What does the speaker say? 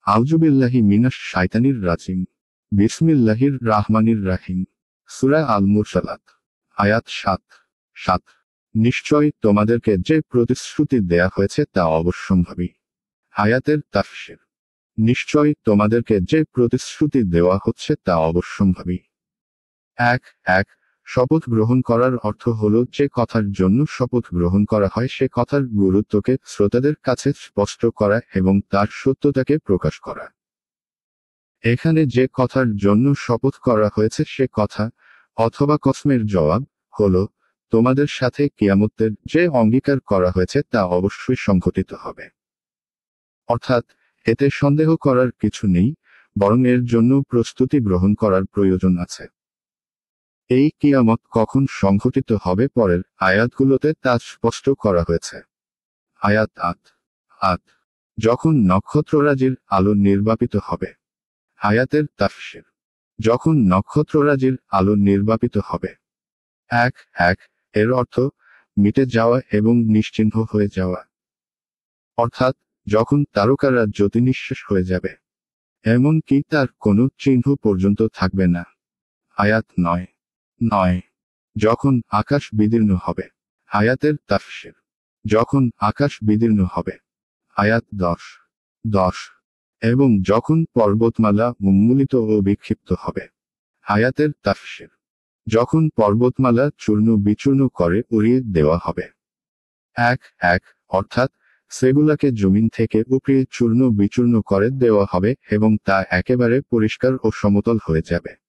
আউযুবিল্লাহি মিনাশ শাইতানির রাজিম। বিসমিল্লাহির রাহমানির রাহিম। সূরা আল মুরসালাত। আয়াত ৭। নিশ্চয় তোমাদেরকে যে প্রতিশ্রুতি দেয়া হয়েছে তা অবশ্যম্ভাবী। আয়াতের তাফসীর। নিশ্চয় তোমাদেরকে যে প্রতিশ্রুতি দেওয়া হচ্ছে তা অবশ্যম্ভাবী। এক শপথ গ্রহণ করার অর্থ হল যে কথার জন্য শপথ গ্রহণ করা হয় সে কথার গুরুত্বকে শ্রোতাদের কাছে স্পষ্ট করা এবং তার সত্যতাকে প্রকাশ করা। এখানে যে কথার জন্য শপথ করা হয়েছে সে কথা অথবা কসমের জবাব হল তোমাদের সাথে কিয়ামতের যে অঙ্গীকার করা হয়েছে তা অবশ্যই সংঘটিত হবে। অর্থাৎ এতে সন্দেহ করার কিছু নেই, বরং এর জন্য প্রস্তুতি গ্রহণ করার প্রয়োজন আছে। এই কিয়ামত কখন সংঘটিত হবে পরের আয়াতগুলোতে তা স্পষ্ট করা হয়েছে। আয়াত ৮। যখন নক্ষত্ররাজির আলো নির্বাপিত হবে। আয়াতের তাফসীর। যখন নক্ষত্ররাজির আলো নির্বাপিত হবে। এক এর অর্থ মিটে যাওয়া এবং নিশ্চিহ্ন হয়ে যাওয়া। অর্থাৎ যখন তারকারা জ্যোতিনিঃশেষ হয়ে যাবে, এমনকি তার কোনো চিহ্ন পর্যন্ত থাকবে না। আয়াত ৯। যখন আকাশ বিদীর্ণ হবে। আয়াতের তাফসীর। যখন আকাশ বিদীর্ণ হবে। আয়াত ১০। এবং যখন পর্বতমালা উন্মূলিত ও বিক্ষিপ্ত হবে। আয়াতের তাফসীর। যখন পর্বতমালা চূর্ণ বিচূর্ণ করে উড়িয়ে দেওয়া হবে। এক অর্থাৎ সেগুলাকে জমিন থেকে উপড়িয়ে চূর্ণ বিচূর্ণ করে দেওয়া হবে এবং তা একেবারে পরিষ্কার ও সমতল হয়ে যাবে।